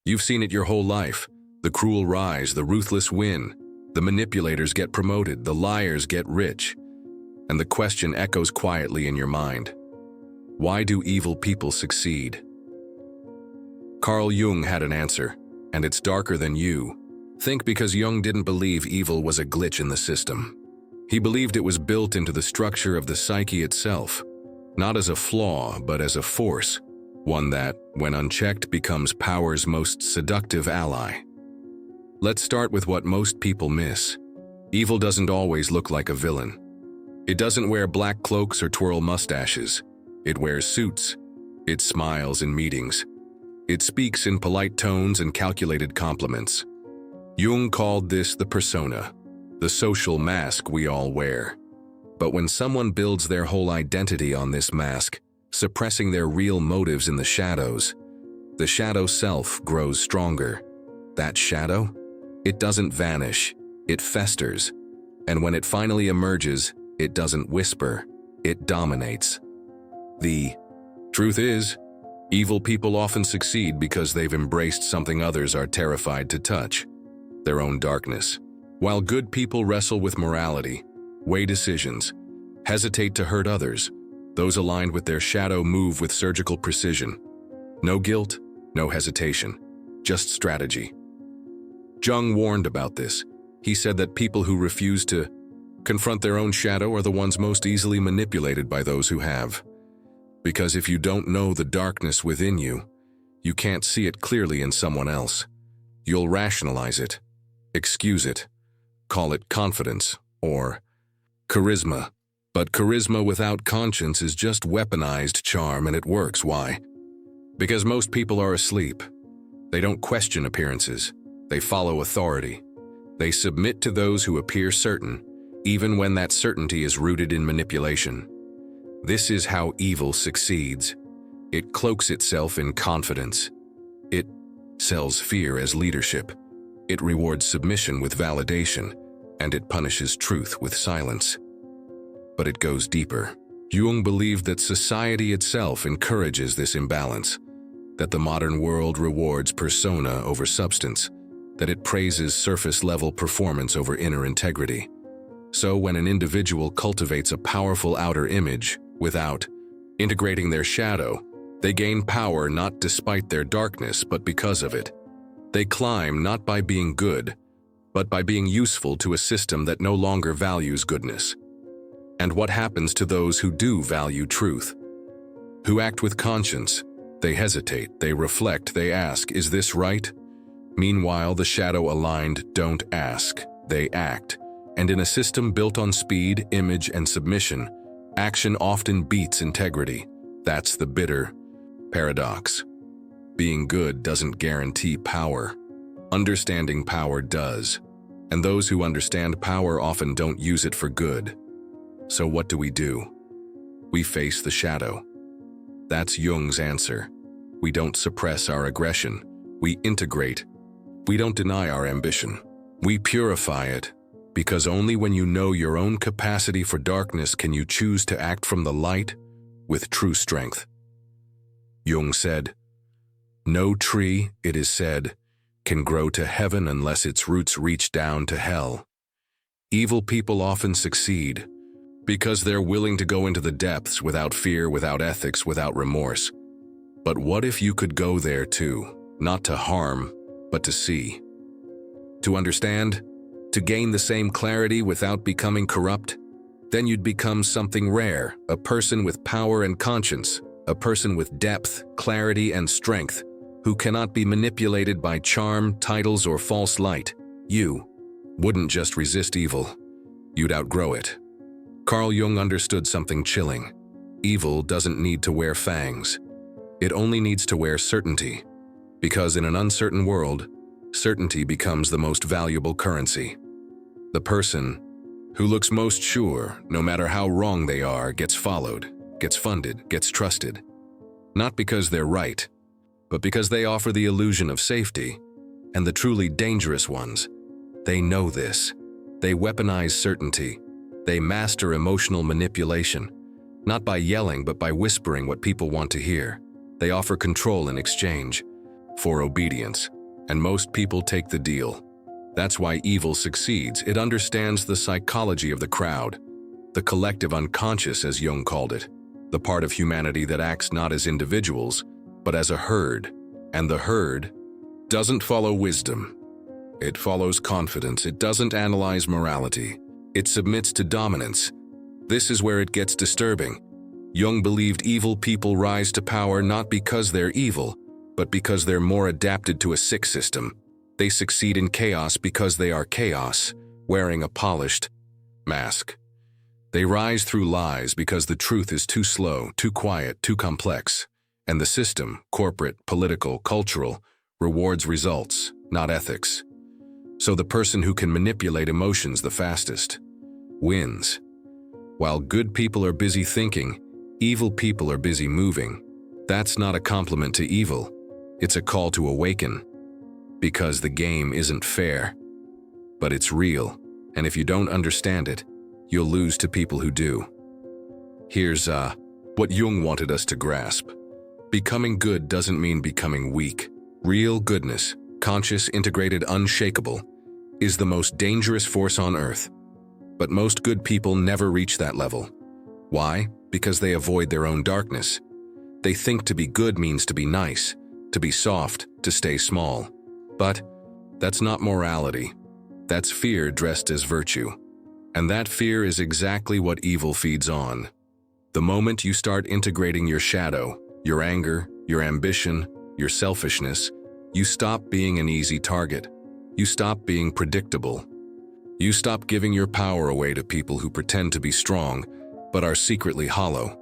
You've seen it your whole life. The cruel rise, the ruthless win. The manipulators get promoted, the liars get rich. And the question echoes quietly in your mind. Why do evil people succeed? Carl Jung had an answer, and it's darker than you think, because Jung didn't believe evil was a glitch in the system. He believed it was built into the structure of the psyche itself, not as a flaw, but as a force, one that, when unchecked, becomes power's most seductive ally. Let's start with what most people miss. Evil doesn't always look like a villain. It doesn't wear black cloaks or twirl mustaches. It wears suits. It smiles in meetings. It speaks in polite tones and calculated compliments. Jung called this the persona, the social mask we all wear. But when someone builds their whole identity on this mask, suppressing their real motives in the shadow self grows stronger. That shadow? It doesn't vanish, it festers. And when it finally emerges, it doesn't whisper, it dominates. The truth is, evil people often succeed because they've embraced something others are terrified to touch, their own darkness. While good people wrestle with morality, weigh decisions, hesitate to hurt others, those aligned with their shadow move with surgical precision. No guilt, no hesitation, just strategy. Jung warned about this. He said that people who refuse to confront their own shadow are the ones most easily manipulated by those who have. Because if you don't know the darkness within you, you can't see it clearly in someone else. You'll rationalize it, excuse it, call it confidence or charisma. But charisma without conscience is just weaponized charm, and it works. Why? Because most people are asleep. They don't question appearances. They follow authority. They submit to those who appear certain, even when that certainty is rooted in manipulation. This is how evil succeeds. It cloaks itself in confidence. It sells fear as leadership. It rewards submission with validation, and it punishes truth with silence. But it goes deeper. Jung believed that society itself encourages this imbalance, that the modern world rewards persona over substance, that it praises surface-level performance over inner integrity. So when an individual cultivates a powerful outer image without integrating their shadow, they gain power not despite their darkness, but because of it. They climb not by being good, but by being useful to a system that no longer values goodness. And what happens to those who do value truth? Who act with conscience? They hesitate, they reflect, they ask, is this right? Meanwhile, the shadow-aligned don't ask, they act. And in a system built on speed, image, and submission, action often beats integrity. That's the bitter paradox. Being good doesn't guarantee power. Understanding power does. And those who understand power often don't use it for good. So what do? We face the shadow. That's Jung's answer. We don't suppress our aggression. We integrate. We don't deny our ambition. We purify it, because only when you know your own capacity for darkness can you choose to act from the light with true strength. Jung said, "No tree, it is said, can grow to heaven unless its roots reach down to hell." Evil people often succeed because they're willing to go into the depths without fear, without ethics, without remorse. But what if you could go there too, not to harm, but to see, to understand, to gain the same clarity without becoming corrupt? Then you'd become something rare, a person with power and conscience, a person with depth, clarity, and strength, who cannot be manipulated by charm, titles, or false light. You wouldn't just resist evil, you'd outgrow it. Carl Jung understood something chilling. Evil doesn't need to wear fangs. It only needs to wear certainty. Because in an uncertain world, certainty becomes the most valuable currency. The person who looks most sure, no matter how wrong they are, gets followed, gets funded, gets trusted. Not because they're right, but because they offer the illusion of safety. And the truly dangerous ones, they know this. They weaponize certainty. They master emotional manipulation, not by yelling but by whispering what people want to hear. They offer control in exchange for obedience. And most people take the deal. That's why evil succeeds. It understands the psychology of the crowd, the collective unconscious, as Jung called it, the part of humanity that acts not as individuals, but as a herd. And the herd doesn't follow wisdom. It follows confidence. It doesn't analyze morality. It submits to dominance. This is where it gets disturbing. Jung believed evil people rise to power not because they're evil, but because they're more adapted to a sick system. They succeed in chaos because they are chaos, wearing a polished mask. They rise through lies because the truth is too slow, too quiet, too complex. And the system, corporate, political, cultural, rewards results, not ethics. So the person who can manipulate emotions the fastest wins. While good people are busy thinking, evil people are busy moving. That's not a compliment to evil. It's a call to awaken. Because the game isn't fair. But it's real, and if you don't understand it, you'll lose to people who do. Here's what Jung wanted us to grasp. Becoming good doesn't mean becoming weak. Real goodness, conscious, integrated, unshakable, is the most dangerous force on earth. But most good people never reach that level. Why? Because they avoid their own darkness. They think to be good means to be nice, to be soft, to stay small. But that's not morality. That's fear dressed as virtue. And that fear is exactly what evil feeds on. The moment you start integrating your shadow, your anger, your ambition, your selfishness, you stop being an easy target. You stop being predictable. You stop giving your power away to people who pretend to be strong, but are secretly hollow.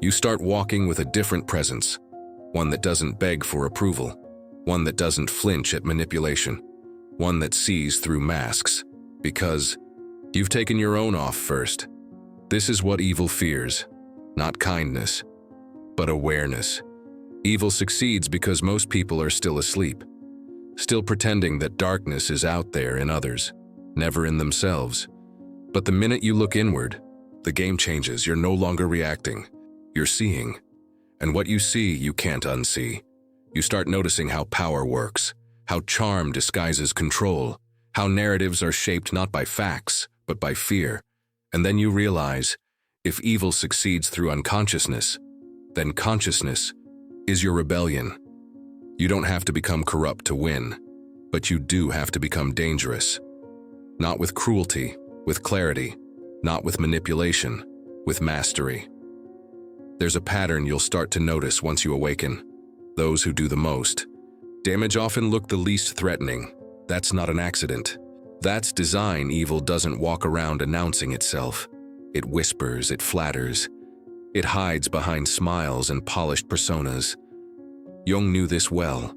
You start walking with a different presence, one that doesn't beg for approval, one that doesn't flinch at manipulation, one that sees through masks, because you've taken your own off first. This is what evil fears, not kindness, but awareness. Evil succeeds because most people are still asleep, still pretending that darkness is out there in others, never in themselves. But the minute you look inward, the game changes. You're no longer reacting, you're seeing. And what you see, you can't unsee. You start noticing how power works, how charm disguises control, how narratives are shaped not by facts, but by fear. And then you realize, if evil succeeds through unconsciousness, then consciousness is your rebellion. You don't have to become corrupt to win, but you do have to become dangerous. Not with cruelty, with clarity, not with manipulation, with mastery. There's a pattern you'll start to notice once you awaken. Those who do the most damage often look the least threatening. That's not an accident. That's design. Evil doesn't walk around announcing itself. It whispers, it flatters. It hides behind smiles and polished personas. Jung knew this well.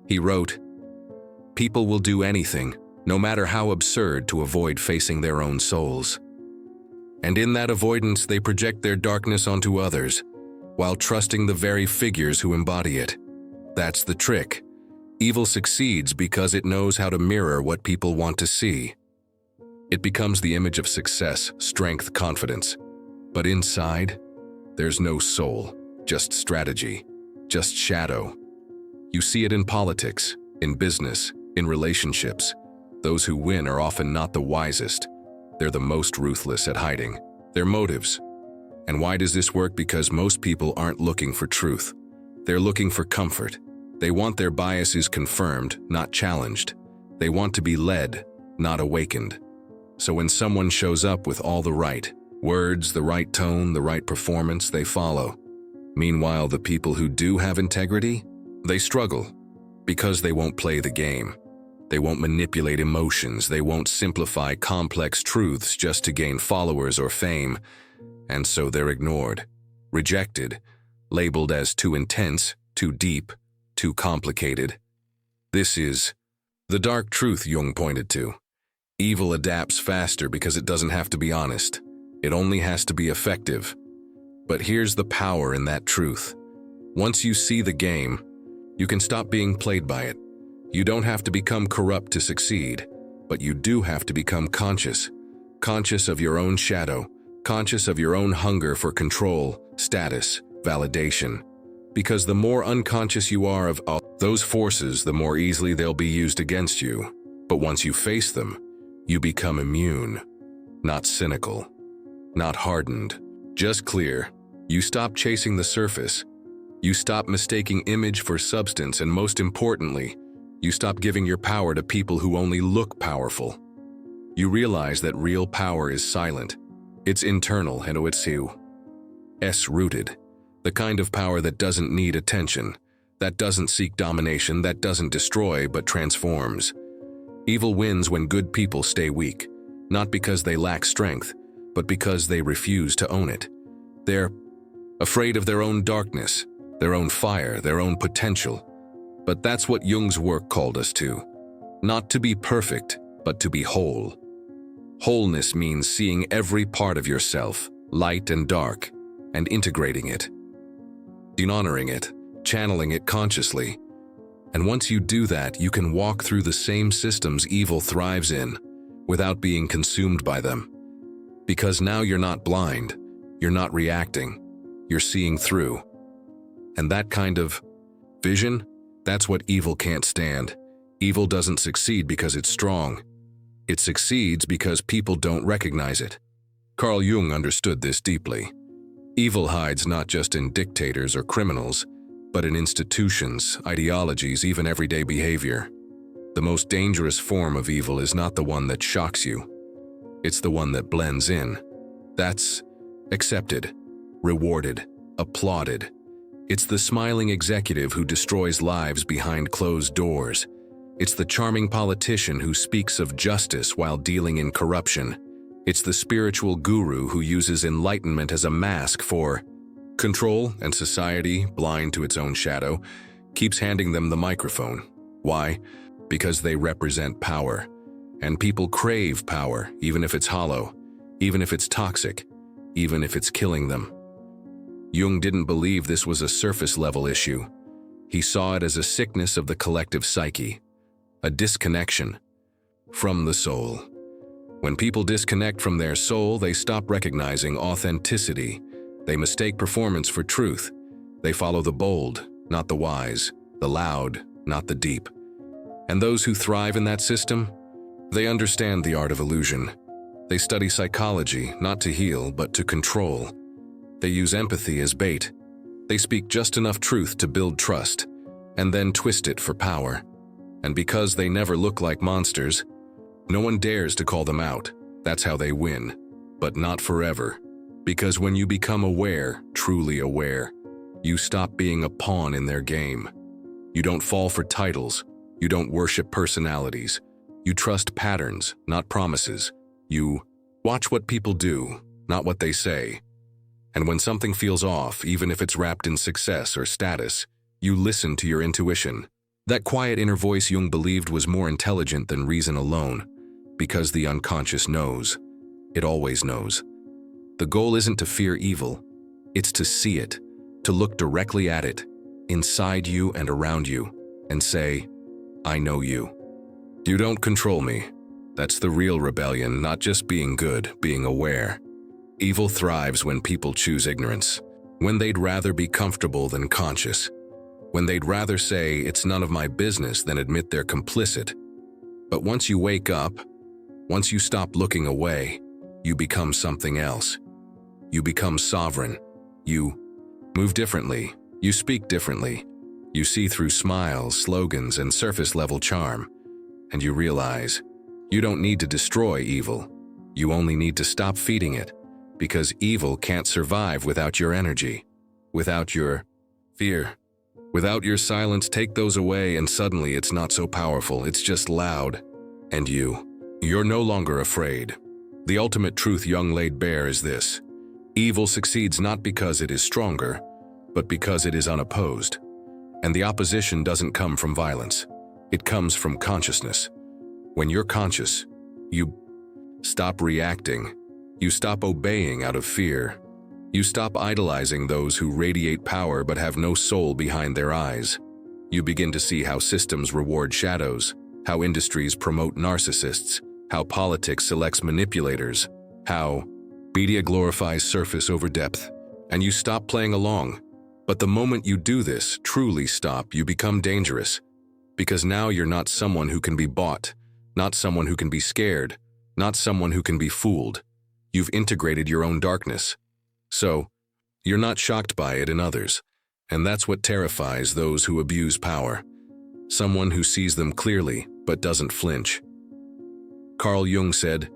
He wrote, "People will do anything, no matter how absurd, to avoid facing their own souls. And in that avoidance, they project their darkness onto others, while trusting the very figures who embody it. That's the trick. Evil succeeds because it knows how to mirror what people want to see. It becomes the image of success, strength, confidence. But inside, there's no soul, just strategy, just shadow. You see it in politics, in business, in relationships. Those who win are often not the wisest. They're the most ruthless at hiding their motives. And why does this work? Because most people aren't looking for truth. They're looking for comfort. They want their biases confirmed, not challenged. They want to be led, not awakened. So when someone shows up with all the right words, the right tone, the right performance, they follow. Meanwhile, the people who do have integrity, they struggle because they won't play the game. They won't manipulate emotions. They won't simplify complex truths just to gain followers or fame. And so they're ignored, rejected, labeled as too intense, too deep, too complicated. This is the dark truth Jung pointed to. Evil adapts faster because it doesn't have to be honest. It only has to be effective. But here's the power in that truth. Once you see the game, you can stop being played by it. You don't have to become corrupt to succeed, but you do have to become conscious. Conscious of your own shadow, conscious of your own hunger for control, status, validation. Because the more unconscious you are of those forces, the more easily they'll be used against you. But once you face them, you become immune. Not cynical. Not hardened. Just clear. You stop chasing the surface. You stop mistaking image for substance, and most importantly, you stop giving your power to people who only look powerful. You realize that real power is silent. It's internal and it's rooted. The kind of power that doesn't need attention, that doesn't seek domination, that doesn't destroy but transforms. Evil wins when good people stay weak, not because they lack strength, but because they refuse to own it. They're afraid of their own darkness, their own fire, their own potential. But that's what Jung's work called us to. Not to be perfect, but to be whole. Wholeness means seeing every part of yourself, light and dark, and integrating it. Honoring it, channeling it consciously. And once you do that, you can walk through the same systems evil thrives in, without being consumed by them. Because now you're not blind, you're not reacting, you're seeing through. And that kind of vision, that's what evil can't stand. Evil doesn't succeed because it's strong. It succeeds because people don't recognize it. Carl Jung understood this deeply. Evil hides not just in dictators or criminals, but in institutions, ideologies, even everyday behavior. The most dangerous form of evil is not the one that shocks you. It's the one that blends in. That's accepted, rewarded, applauded. It's the smiling executive who destroys lives behind closed doors. It's the charming politician who speaks of justice while dealing in corruption. It's the spiritual guru who uses enlightenment as a mask for control, and society, blind to its own shadow, keeps handing them the microphone. Why? Because they represent power. And people crave power, even if it's hollow, even if it's toxic, even if it's killing them. Jung didn't believe this was a surface-level issue. He saw it as a sickness of the collective psyche, a disconnection from the soul. When people disconnect from their soul, they stop recognizing authenticity. They mistake performance for truth. They follow the bold, not the wise, the loud, not the deep. And those who thrive in that system, they understand the art of illusion. They study psychology, not to heal, but to control. They use empathy as bait. They speak just enough truth to build trust, and then twist it for power. And because they never look like monsters, no one dares to call them out. That's how they win. But not forever. Because when you become aware, truly aware, you stop being a pawn in their game. You don't fall for titles. You don't worship personalities. You trust patterns, not promises. You watch what people do, not what they say. And when something feels off, even if it's wrapped in success or status, you listen to your intuition. That quiet inner voice Jung believed was more intelligent than reason alone, because the unconscious knows. It always knows. The goal isn't to fear evil, it's to see it, to look directly at it, inside you and around you, and say, I know you. You don't control me. That's the real rebellion, not just being good, being aware. Evil thrives when people choose ignorance, when they'd rather be comfortable than conscious, when they'd rather say it's none of my business than admit they're complicit. But once you wake up, once you stop looking away, you become something else. You become sovereign. You move differently. You speak differently. You see through smiles, slogans, and surface-level charm. And you realize you don't need to destroy evil. You only need to stop feeding it, because evil can't survive without your energy, without your fear, without your silence. Take those away and suddenly it's not so powerful, it's just loud. And you're no longer afraid. The ultimate truth Jung laid bare is this: evil succeeds not because it is stronger, but because it is unopposed. And the opposition doesn't come from violence. It comes from consciousness. When you're conscious, you stop reacting. You stop obeying out of fear. You stop idolizing those who radiate power but have no soul behind their eyes. You begin to see how systems reward shadows, how industries promote narcissists, how politics selects manipulators, how media glorifies surface over depth. And you stop playing along. But the moment you do this, truly stop, you become dangerous. Because now you're not someone who can be bought, not someone who can be scared, not someone who can be fooled. You've integrated your own darkness. So, you're not shocked by it in others. And that's what terrifies those who abuse power. Someone who sees them clearly, but doesn't flinch. Carl Jung said,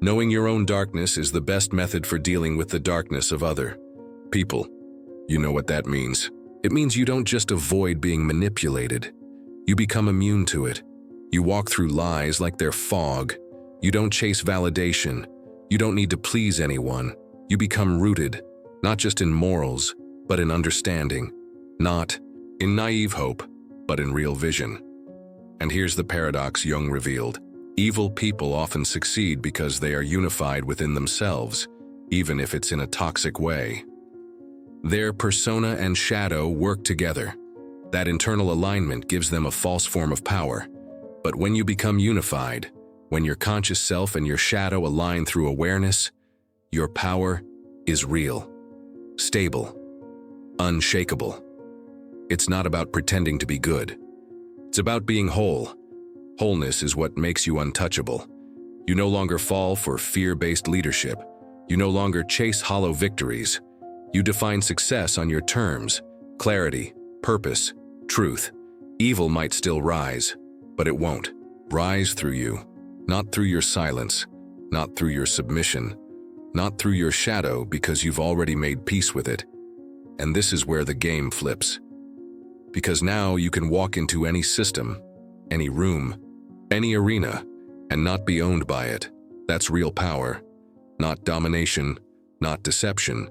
"Knowing your own darkness is the best method for dealing with the darkness of other people." You know what that means. It means you don't just avoid being manipulated. You become immune to it. You walk through lies like they're fog. You don't chase validation. You don't need to please anyone. You become rooted, not just in morals, but in understanding. Not in naive hope, but in real vision. And here's the paradox Jung revealed. Evil people often succeed because they are unified within themselves, even if it's in a toxic way. Their persona and shadow work together. That internal alignment gives them a false form of power. But when you become unified, when your conscious self and your shadow align through awareness, your power is real, stable, unshakable. It's not about pretending to be good. It's about being whole. Wholeness is what makes you untouchable. You no longer fall for fear-based leadership. You no longer chase hollow victories. You define success on your terms, clarity, purpose, truth. Evil might still rise, but it won't rise through you, not through your silence, not through your submission, not through your shadow, because you've already made peace with it. And this is where the game flips. Because now you can walk into any system, any room, any arena, and not be owned by it. That's real power. Not domination, not deception,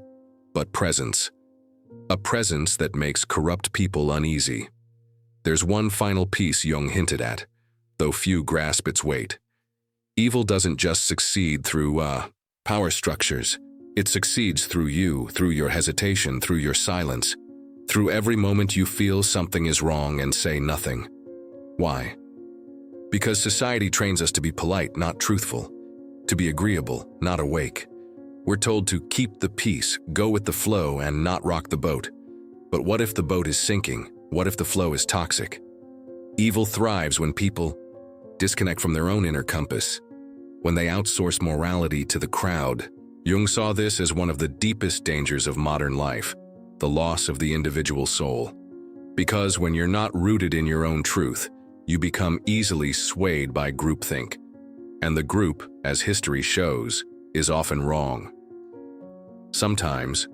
but presence. A presence that makes corrupt people uneasy. There's one final piece Jung hinted at, though few grasp its weight. Evil doesn't just succeed through power structures. It succeeds through you, through your hesitation, through your silence, through every moment you feel something is wrong and say nothing. Why? Because society trains us to be polite, not truthful, to be agreeable, not awake. We're told to keep the peace, go with the flow, and not rock the boat. But what if the boat is sinking? What if the flow is toxic? Evil thrives when people disconnect from their own inner compass, when they outsource morality to the crowd. Jung saw this as one of the deepest dangers of modern life, the loss of the individual soul. Because when you're not rooted in your own truth, you become easily swayed by groupthink. And the group, as history shows, is often wrong. Sometimes,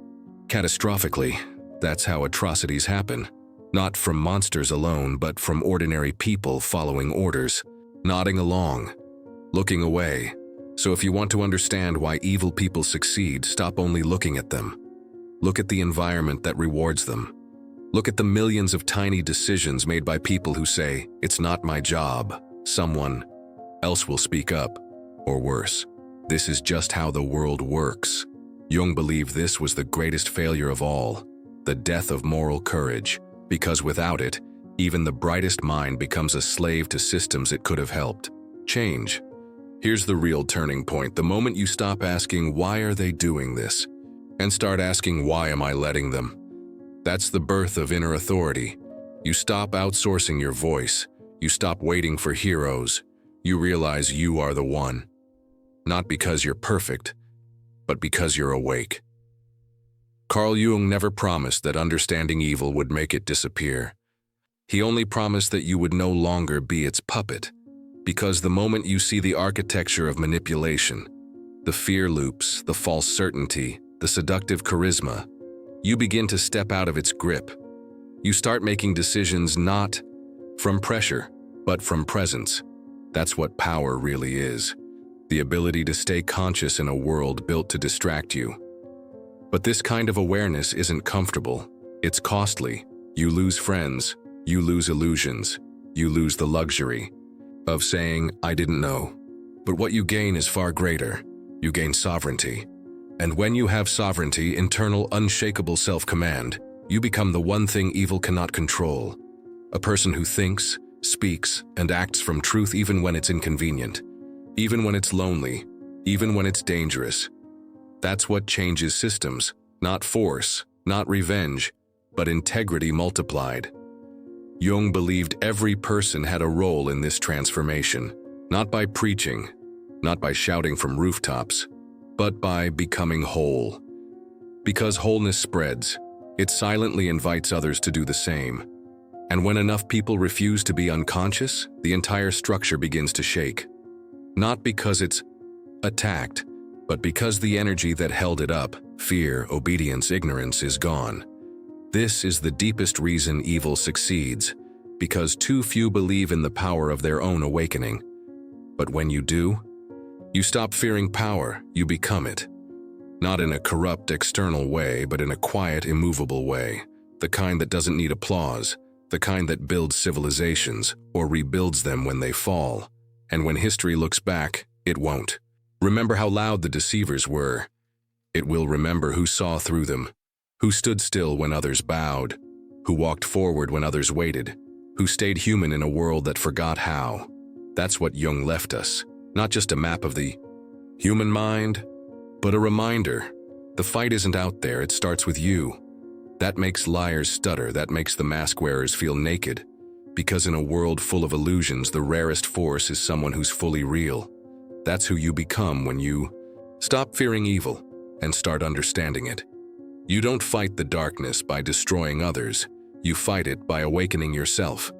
catastrophically, that's how atrocities happen. Not from monsters alone, but from ordinary people following orders, nodding along, looking away. So if you want to understand why evil people succeed, stop only looking at them. Look at the environment that rewards them. Look at the millions of tiny decisions made by people who say, "It's not my job. Someone else will speak up." Or worse, "This is just how the world works." Jung believed this was the greatest failure of all, the death of moral courage, because without it, even the brightest mind becomes a slave to systems it could have helped change. Here's the real turning point: the moment you stop asking, "Why are they doing this?" and start asking, "Why am I letting them?" That's the birth of inner authority. You stop outsourcing your voice. You stop waiting for heroes. You realize you are the one. Not because you're perfect, but because you're awake. Carl Jung never promised that understanding evil would make it disappear. He only promised that you would no longer be its puppet. Because the moment you see the architecture of manipulation, the fear loops, the false certainty, the seductive charisma, you begin to step out of its grip. You start making decisions not from pressure, but from presence. That's what power really is. The ability to stay conscious in a world built to distract you. But this kind of awareness isn't comfortable. It's costly. You lose friends. You lose illusions. You lose the luxury of saying, "I didn't know." But what you gain is far greater. You gain sovereignty. And when you have sovereignty, internal, unshakable self-command, you become the one thing evil cannot control. A person who thinks, speaks, and acts from truth even when it's inconvenient, even when it's lonely, even when it's dangerous. That's what changes systems, not force, not revenge, but integrity multiplied. Jung believed every person had a role in this transformation, not by preaching, not by shouting from rooftops, but by becoming whole. Because wholeness spreads, it silently invites others to do the same. And when enough people refuse to be unconscious, the entire structure begins to shake. Not because it's attacked, but because the energy that held it up, fear, obedience, ignorance, is gone. This is the deepest reason evil succeeds, because too few believe in the power of their own awakening. But when you do, you stop fearing power, you become it. Not in a corrupt external way, but in a quiet, immovable way, the kind that doesn't need applause, the kind that builds civilizations or rebuilds them when they fall. And when history looks back, it won't. Remember how loud the deceivers were. It will remember who saw through them, who stood still when others bowed, who walked forward when others waited, who stayed human in a world that forgot how. That's what Jung left us, not just a map of the human mind, but a reminder. The fight isn't out there, it starts with you. That makes liars stutter, that makes the mask wearers feel naked. Because in a world full of illusions, the rarest force is someone who's fully real. That's who you become when you stop fearing evil and start understanding it. You don't fight the darkness by destroying others. You fight it by awakening yourself.